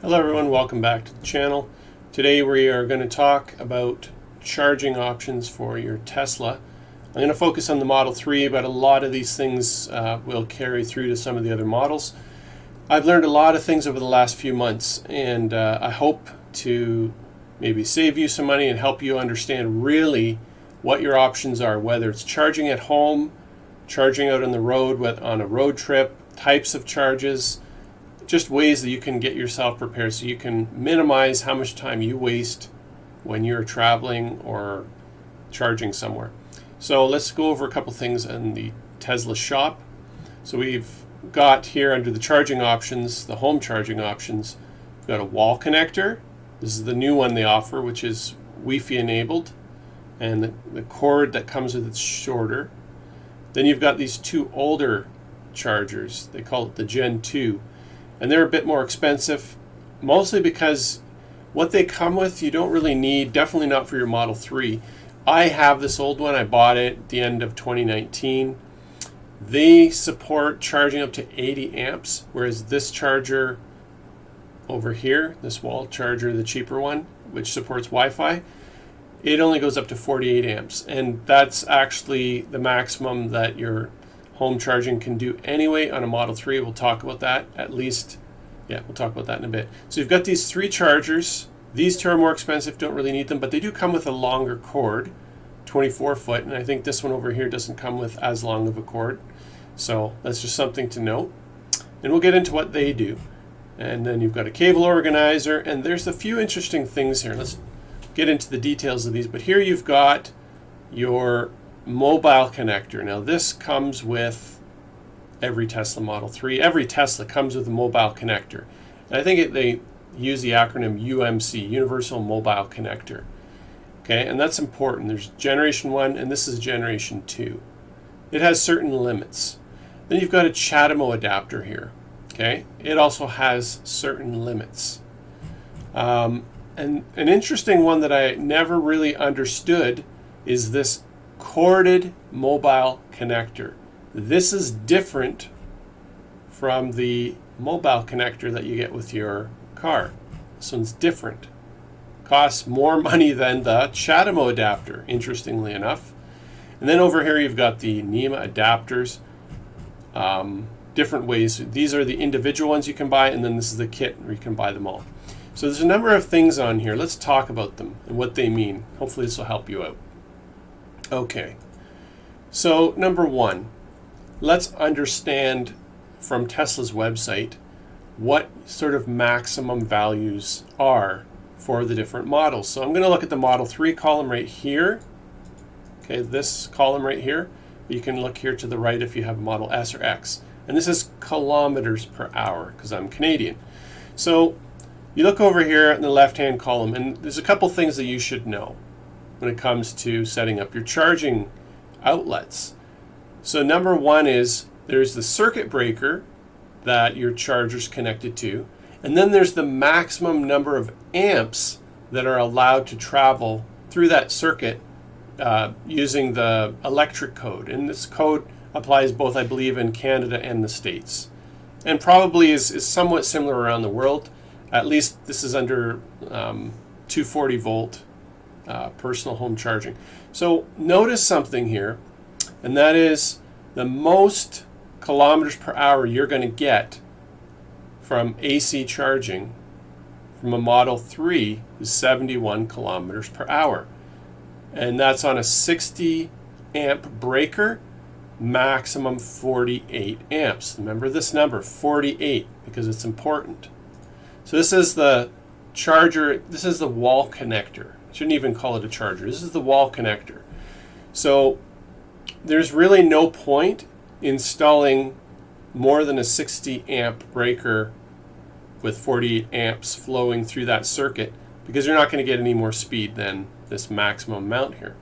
Hello everyone, welcome back to the channel. Today we are going to talk about charging options for your Tesla. I'm going to focus on the Model 3, but a lot of these things will carry through to some of the other models. I've learned a lot of things over the last few months, and I hope to maybe save you some money and help you understand really what your options are, whether it's charging at home, charging out on the road on a road trip, types of charges, just ways that you can get yourself prepared so you can minimize how much time you waste when you're traveling or charging somewhere. So let's go over a couple things in the Tesla shop. So we've got here under the charging options, the home charging options, we've got a wall connector. This is the new one they offer, which is Wi-Fi enabled, and the cord that comes with it's shorter. Then you've got these two older chargers. They call it the Gen 2. And they're a bit more expensive, mostly because what they come with you don't really need, definitely not for your Model 3. I have this old one, I bought it at the end of 2019. They support charging up to 80 amps, whereas this charger over here, this wall charger, the cheaper one, which supports Wi-Fi, it only goes up to 48 amps. And that's actually the maximum that your home charging can do anyway on a Model 3. We'll talk about that at least. Yeah, we'll talk about that in a bit. So you've got these three chargers. These two are more expensive, don't really need them, but they do come with a longer cord, 24 foot, and I think this one over here doesn't come with as long of a cord. So that's just something to note. And we'll get into what they do. And then you've got a cable organizer, and there's a few interesting things here. Let's get into the details of these, but here you've got your mobile connector. Now this comes with every Tesla Model 3. Every Tesla comes with a mobile connector. And I think they use the acronym UMC, Universal Mobile Connector. Okay, and that's important. There's Generation 1 and this is Generation 2. It has certain limits. Then you've got a CHAdeMO adapter here. Okay, it also has certain limits. And an interesting one that I never really understood is this corded mobile connector. This is different from the mobile connector that you get with your car. This one's different. Costs more money than the CHAdeMO adapter, interestingly enough. And then over here you've got the nema adapters. Different ways. These are the individual ones you can buy, and then this is the kit where you can buy them all. So there's a number of things on here. Let's talk about them and what they mean. Hopefully this will help you out. Okay, so number one, let's understand from Tesla's website what sort of maximum values are for the different models. So I'm going to look at the Model 3 column right here. Okay, this column right here. You can look here to the right if you have a Model S or X. And this is kilometers per hour because I'm Canadian. So you look over here in the left-hand column, and there's a couple things that you should know when it comes to setting up your charging outlets. So number one is there's the circuit breaker that your charger's connected to, and then there's the maximum number of amps that are allowed to travel through that circuit using the electric code. And this code applies both, I believe, in Canada and the States, and probably is somewhat similar around the world. At least this is under 240 volt personal home charging. So notice something here, and that is the most kilometers per hour you're going to get from AC charging from a Model 3 is 71 kilometers per hour. And that's on a 60 amp breaker, maximum 48 amps. Remember this number, 48, because it's important. So this is the charger, this is the wall connector. Shouldn't even call it a charger. This is the wall connector. So there's really no point installing more than a 60 amp breaker with 48 amps flowing through that circuit, because you're not going to get any more speed than this maximum amount here.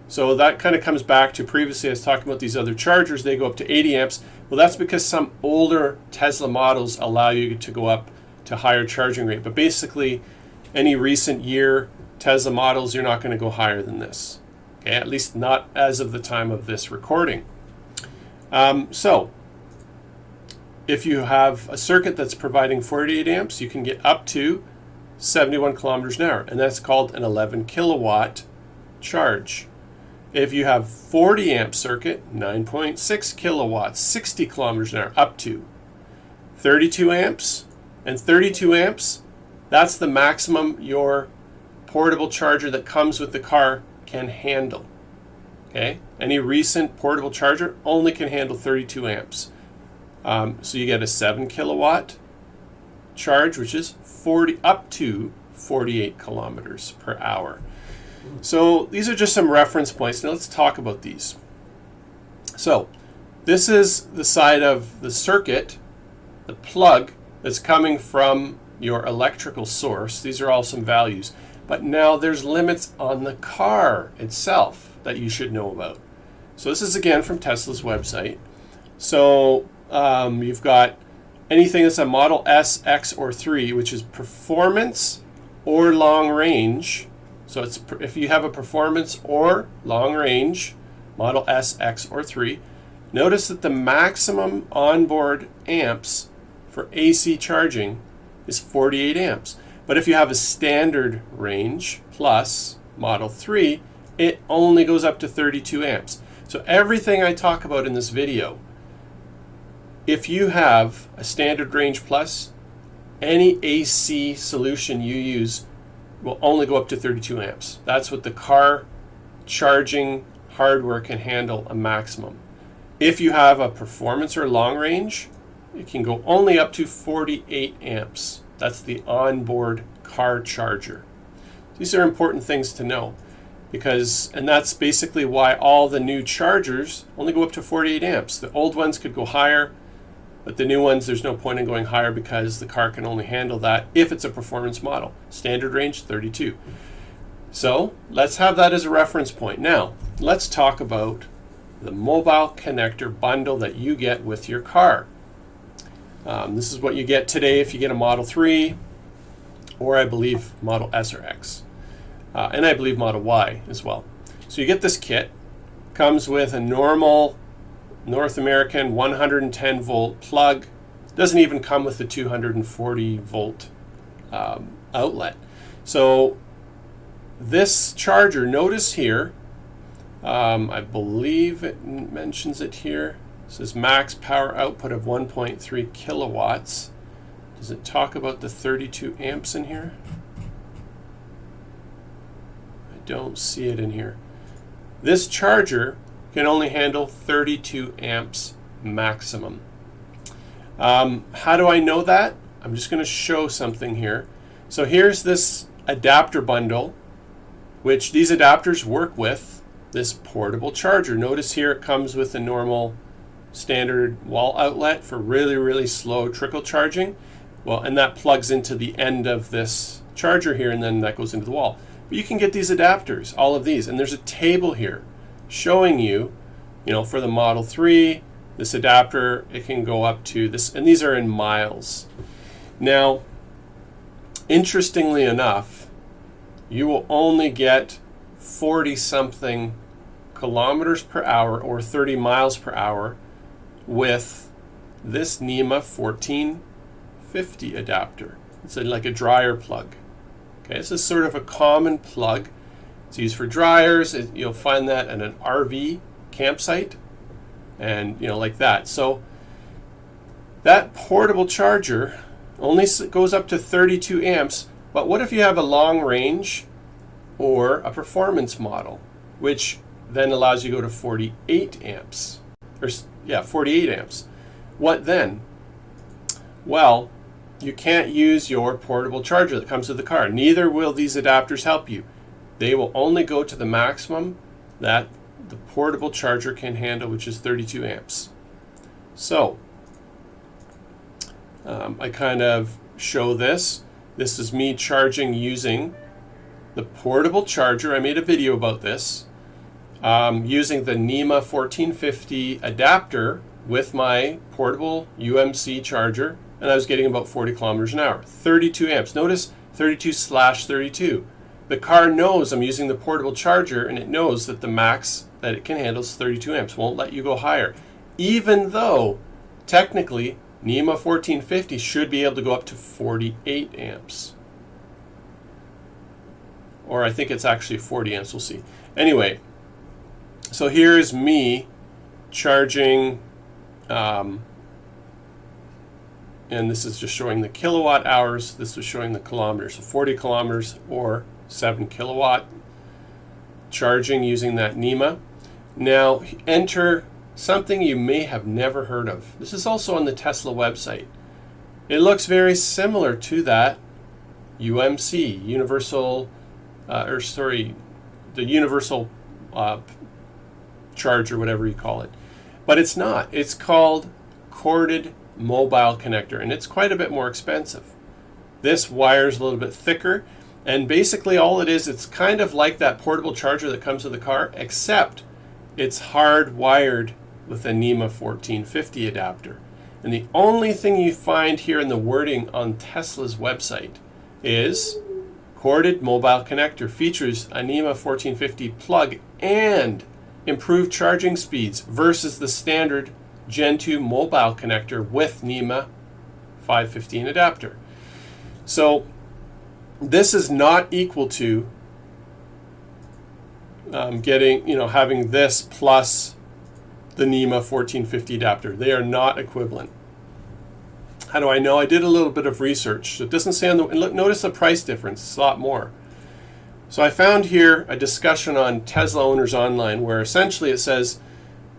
So that kind of comes back to previously I was talking about these other chargers. They go up to 80 amps. Well, that's because some older Tesla models allow you to go up to higher charging rate. But basically, any recent year Tesla models, you're not going to go higher than this. Okay, at least not as of the time of this recording. So if you have a circuit that's providing 48 amps, you can get up to 71 kilometers an hour, and that's called an 11 kilowatt charge. If you have 40 amp circuit, 9.6 kilowatts, 60 kilometers an hour, up to 32 amps, and 32 amps, that's the maximum your portable charger that comes with the car can handle. Okay, any recent portable charger only can handle 32 amps. So you get a 7 kilowatt charge, which is up to 48 kilometers per hour. So these are just some reference points. Now let's talk about these. So this is the side of the circuit, the plug that's coming from your electrical source. These are all some values. But now there's limits on the car itself that you should know about. So this is again from Tesla's website. So you've got anything that's a Model S, X, or 3, which is performance or long range. So it's if you have a performance or long range, Model S, X, or 3, notice that the maximum onboard amps for AC charging is 48 amps. But if you have a standard range plus Model 3, it only goes up to 32 amps. So everything I talk about in this video, if you have a standard range plus, any AC solution you use will only go up to 32 amps. That's what the car charging hardware can handle, a maximum. If you have a performance or long range, it can go only up to 48 amps. That's the onboard car charger. These are important things to know, and that's basically why all the new chargers only go up to 48 amps. The old ones could go higher, but the new ones, there's no point in going higher because the car can only handle that if it's a performance model. Standard range, 32. So let's have that as a reference point. Now, let's talk about the mobile connector bundle that you get with your car. This is what you get today if you get a Model 3, or I believe Model S or X. And I believe Model Y as well. So you get this kit. Comes with a normal North American 110 volt plug. Doesn't even come with the 240 volt outlet. So this charger, notice here, I believe it mentions it here. It says max power output of 1.3 kilowatts. Does it talk about the 32 amps in here? I don't see it in here. This charger can only handle 32 amps maximum. How do I know that? I'm just going to show something here. So here's this adapter bundle, which these adapters work with this portable charger. Notice here it comes with a normal standard wall outlet for really, really slow trickle charging. Well, and that plugs into the end of this charger here, and then that goes into the wall. But you can get these adapters, all of these, and there's a table here showing you, for the Model 3, this adapter, it can go up to this, and these are in miles. Now, interestingly enough, you will only get 40-something kilometers per hour or 30 miles per hour with this NEMA 1450 adapter. It's like a dryer plug. Okay, this is sort of a common plug. It's used for dryers. You'll find that at an RV campsite, and like that. So that portable charger only goes up to 32 amps. But what if you have a long range or a performance model, which then allows you to go to 48 amps? 48 amps. What then? Well, you can't use your portable charger that comes with the car. Neither will these adapters help you. They will only go to the maximum that the portable charger can handle, which is 32 amps. So I kind of show this. This is me charging using the portable charger. I made a video about this. Using the NEMA 1450 adapter with my portable UMC charger, and I was getting about 40 kilometers an hour, 32 amps. Notice 32/32. The car knows I'm using the portable charger, and it knows that the max that it can handle is 32 amps. Won't let you go higher, even though technically NEMA 1450 should be able to go up to 48 amps. Or I think it's actually 40 amps, we'll see. Anyway, so here's me charging, and this is just showing the kilowatt hours. This was showing the kilometers, so 40 kilometers or 7 kilowatt charging using that NEMA. Now enter something you may have never heard of. This is also on the Tesla website. It looks very similar to that UMC, universal, the universal charger, whatever you call it. But it's not. It's called corded mobile connector, and it's quite a bit more expensive. This wire's a little bit thicker, and basically all it is, it's kind of like that portable charger that comes with the car, except it's hardwired with a NEMA 1450 adapter. And the only thing you find here in the wording on Tesla's website is corded mobile connector features a NEMA 1450 plug and improved charging speeds versus the standard Gen 2 mobile connector with NEMA 515 adapter. So this is not equal to having this plus the NEMA 1450 adapter. They are not equivalent. How do I know? I did a little bit of research. It doesn't say on the, and look, notice the price difference. It's a lot more. So I found here a discussion on Tesla Owners Online where essentially it says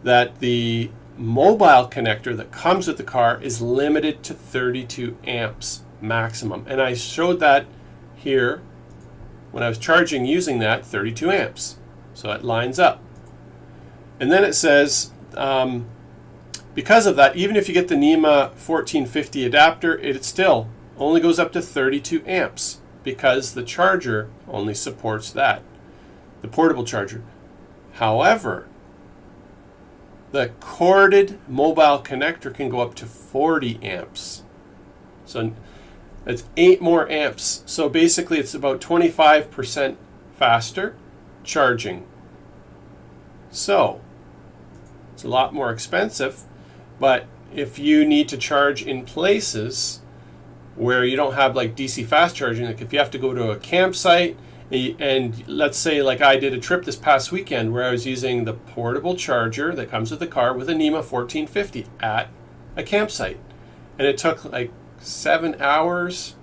that the mobile connector that comes with the car is limited to 32 amps maximum. And I showed that here when I was charging using that 32 amps. So it lines up. And then it says, because of that, even if you get the NEMA 1450 adapter, it still only goes up to 32 amps because the charger only supports that, the portable charger. However, the corded mobile connector can go up to 40 amps. So it's 8 more amps. So basically it's about 25% faster charging. So it's a lot more expensive, but if you need to charge in places where you don't have like DC fast charging, like if you have to go to a campsite, and let's say like I did a trip this past weekend where I was using the portable charger that comes with the car with a NEMA 1450 at a campsite, and it took like 7 hours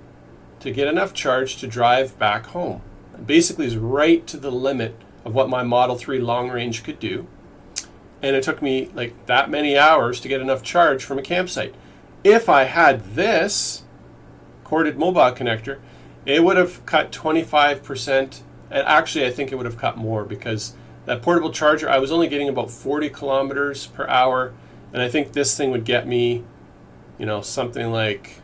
to get enough charge to drive back home. Basically it's right to the limit of what my Model 3 long range could do. And it took me like that many hours to get enough charge from a campsite. If I had this corded mobile connector, it would have cut 25%. And actually, I think it would have cut more because that portable charger, I was only getting about 40 kilometers per hour. And I think this thing would get me, something like,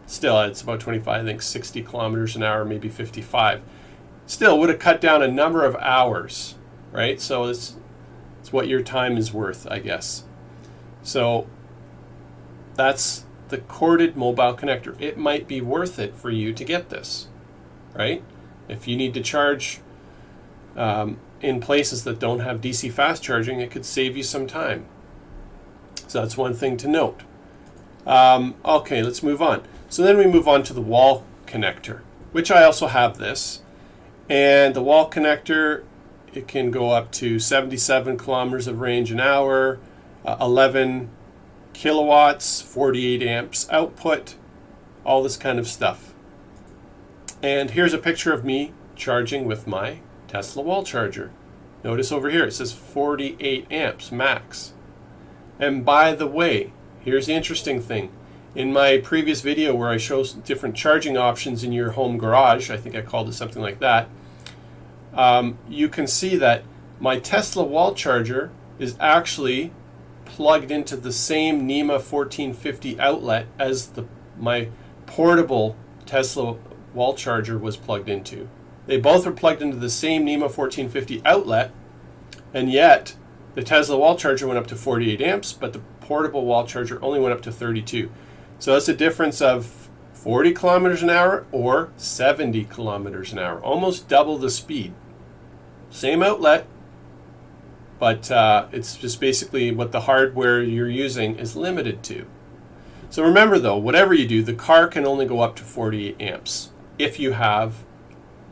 still, it's about 25, I think 60 kilometers an hour, maybe 55. Still would have cut down a number of hours, right? So it's what your time is worth, I guess. So that's the corded mobile connector. It might be worth it for you to get this, right? If you need to charge in places that don't have DC fast charging, it could save you some time. So that's one thing to note. Okay, let's move on. So then we move on to the wall connector, which I also have this. And the wall connector, it can go up to 77 kilometers of range an hour, 11 kilowatts, 48 amps output, all this kind of stuff. And here's a picture of me charging with my Tesla wall charger. Notice over here it says 48 amps max. And by the way, here's the interesting thing. In my previous video where I show different charging options in your home garage, I think I called it something like that, you can see that my Tesla wall charger is actually plugged into the same NEMA 1450 outlet as my portable Tesla wall charger was plugged into. They both were plugged into the same NEMA 1450 outlet, and yet the Tesla wall charger went up to 48 amps, but the portable wall charger only went up to 32. So that's a difference of 40 kilometers an hour or 70 kilometers an hour, almost double the speed. Same outlet, but it's just basically what the hardware you're using is limited to. So remember though, whatever you do, the car can only go up to 48 amps if you have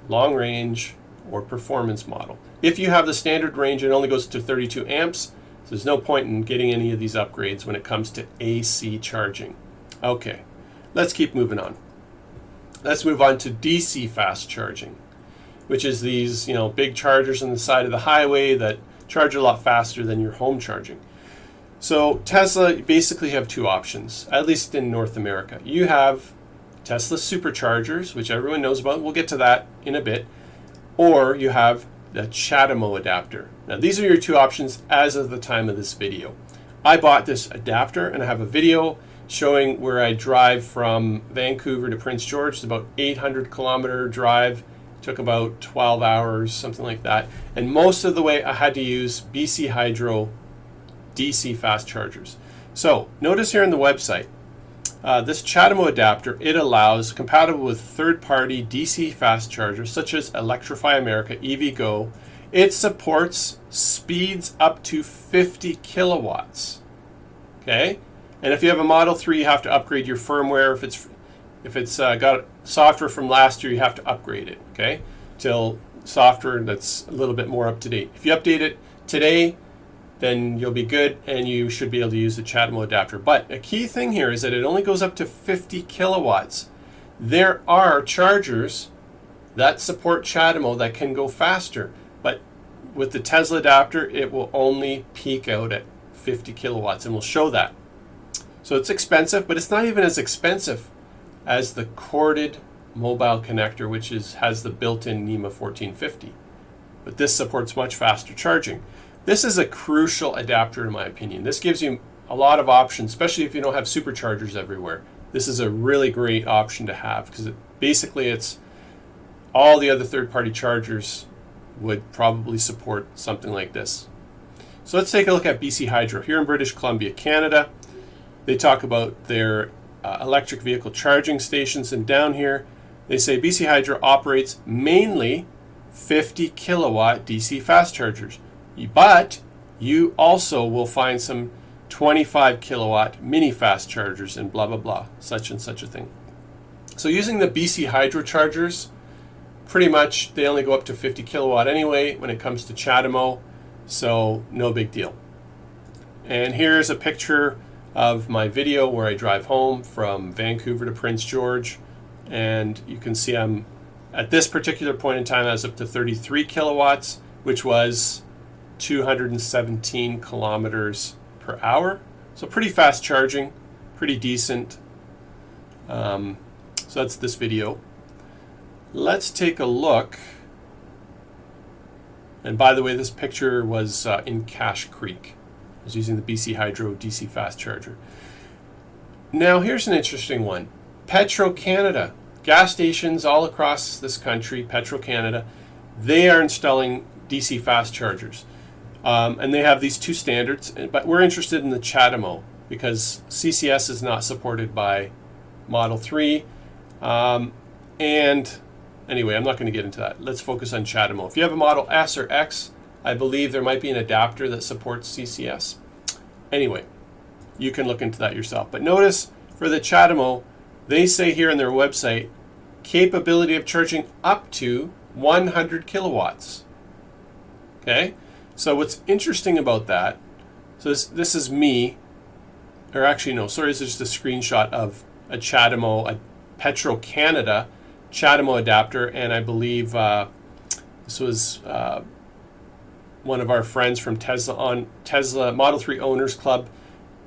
long range or performance model. If you have the standard range, it only goes to 32 amps. So there's no point in getting any of these upgrades when it comes to AC charging. Okay, let's keep moving on. Let's move on to DC fast charging, which is these, big chargers on the side of the highway that charge a lot faster than your home charging. So Tesla basically have two options, at least in North America. You have Tesla Superchargers, which everyone knows about. We'll get to that in a bit. Or you have the CHAdeMO adapter. Now these are your two options as of the time of this video. I bought this adapter and I have a video showing where I drive from Vancouver to Prince George. It's about 800 kilometer drive. Took about 12 hours, something like that. And most of the way I had to use BC Hydro DC fast chargers. So notice here on the website, this CHAdeMO adapter, it allows compatible with third-party DC fast chargers such as Electrify America, EVgo. It supports speeds up to 50 kilowatts. Okay, and if you have a Model 3, you have to upgrade your firmware. If it's got software from last year, you have to upgrade it. Okay, till software that's a little bit more up to date. If you update it today, then you'll be good and you should be able to use the CHAdeMO adapter. But a key thing here is that it only goes up to 50 kilowatts. There are chargers that support CHAdeMO that can go faster, but with the Tesla adapter, it will only peak out at 50 kilowatts, and we'll show that. So it's expensive, but it's not even as expensive as the corded mobile connector, which has the built-in NEMA 1450. But this supports much faster charging. This is a crucial adapter in my opinion. This gives you a lot of options, especially if you don't have superchargers everywhere. This is a really great option to have because it's all the other third-party chargers would probably support something like this. So let's take a look at BC Hydro. Here in British Columbia, Canada, they talk about their electric vehicle charging stations, and down here they say BC Hydro operates mainly 50 kilowatt DC fast chargers. But you also will find some 25 kilowatt mini fast chargers and blah, blah, blah, such and such a thing. So using the BC Hydro chargers, pretty much they only go up to 50 kilowatt anyway when it comes to CHAdeMO, so no big deal. And here's a picture of my video where I drive home from Vancouver to Prince George. And you can see I'm, at this particular point in time, I was up to 33 kilowatts, which was 217 kilometers per hour. So pretty fast charging, pretty decent. So that's this video. Let's take a look. And by the way, this picture was in Cache Creek. I was using the BC Hydro DC fast charger. Now here's an interesting one. Petro-Canada, gas stations all across this country, Petro-Canada, they are installing DC fast chargers. And they have these two standards, but we're interested in the CHAdeMO because CCS is not supported by Model 3. And anyway, I'm not going to get into that. Let's focus on CHAdeMO. If you have a Model S or X, I believe there might be an adapter that supports CCS. Anyway, you can look into that yourself. But notice for the CHAdeMO, they say here on their website, capability of charging up to 100 kilowatts. Okay? So what's interesting about that, so this is me, or actually no, sorry, this is just a screenshot of a CHAdeMO, a Petro-Canada CHAdeMO adapter, and I believe this was one of our friends from Tesla on Tesla Model 3 Owners Club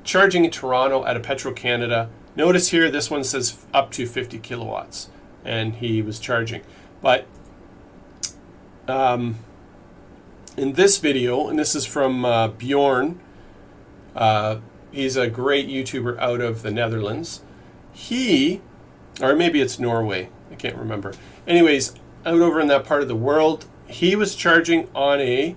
charging in Toronto at a Petro-Canada. Notice here this one says up to 50 kilowatts, and he was charging. But in this video, and this is from Bjorn, he's a great YouTuber out of the Netherlands. He or maybe it's Norway. I can't remember. Anyways, out over in that part of the world, he was charging on a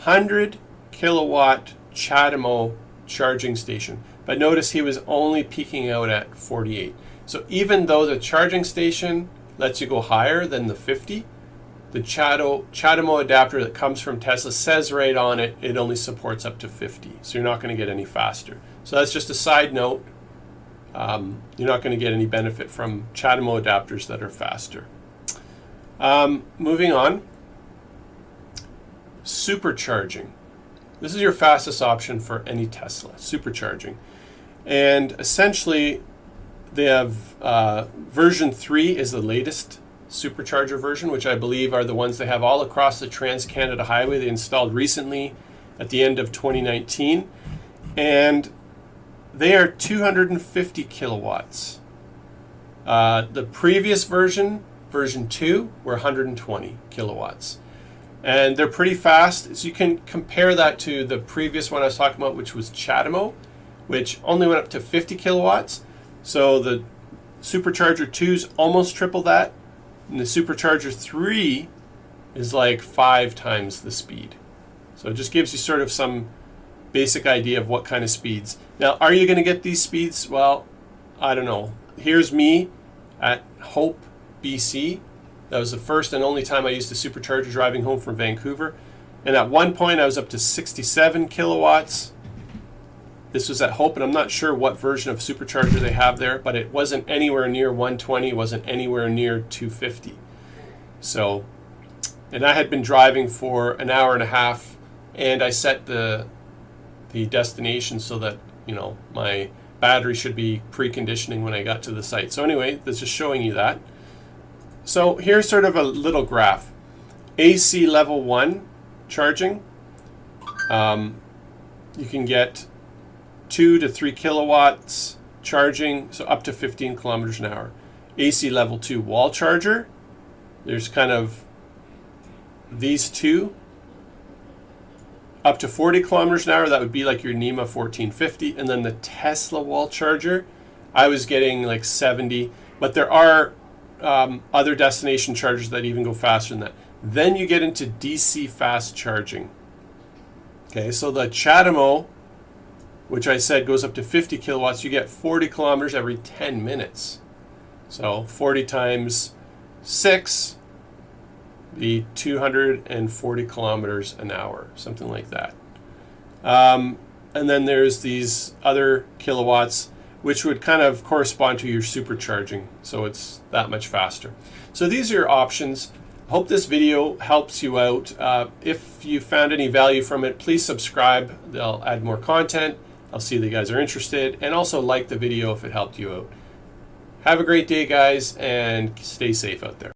100 kilowatt CHAdeMO charging station. But notice he was only peaking out at 48. So even though the charging station lets you go higher than the 50, the CHAdeMO adapter that comes from Tesla says right on it, it only supports up to 50. So you're not going to get any faster. So that's just a side note. You're not going to get any benefit from CHAdeMO adapters that are faster. Moving on, Supercharging. This is your fastest option for any Tesla, Supercharging. And essentially, they have version 3 is the latest supercharger version, which I believe are the ones they have all across the Trans-Canada Highway. They installed recently at the end of 2019. And they are 250 kilowatts. The previous version, version 2, were 120 kilowatts. And they're pretty fast. So you can compare that to the previous one I was talking about, which was CHAdeMO, which only went up to 50 kilowatts. So the Supercharger 2 is almost triple that. And the Supercharger 3 is like 5 times the speed. So it just gives you sort of some basic idea of what kind of speeds. Now, are you going to get these speeds? Well, I don't know. Here's me at Hope, BC. That was the first and only time I used a supercharger driving home from Vancouver. And at one point, I was up to 67 kilowatts. This was at Hope, and I'm not sure what version of supercharger they have there, but it wasn't anywhere near 120, wasn't anywhere near 250. So, and I had been driving for an hour and a half, and I set the destination so that, you know, my battery should be preconditioning when I got to the site. So anyway, this is showing you that. So here's sort of a little graph. AC level 1 charging, you can get 2 to 3 kilowatts charging, so up to 15 kilometers an hour. AC level 2 wall charger, there's kind of these two, up to 40 kilometers an hour. That would be like your NEMA 1450. And then the Tesla wall charger, I was getting like 70, but there are other destination chargers that even go faster than that. Then you get into DC fast charging. Okay, so the CHAdeMO, which I said goes up to 50 kilowatts, you get 40 kilometers every 10 minutes. So 40 times 6 be 240 kilometers an hour, something like that. And then there's these other kilowatts, which would kind of correspond to your supercharging. So it's that much faster. So these are your options. Hope this video helps you out. If you found any value from it, please subscribe. They'll add more content. I'll see that you guys are interested, and also like the video if it helped you out. Have a great day, guys, and stay safe out there.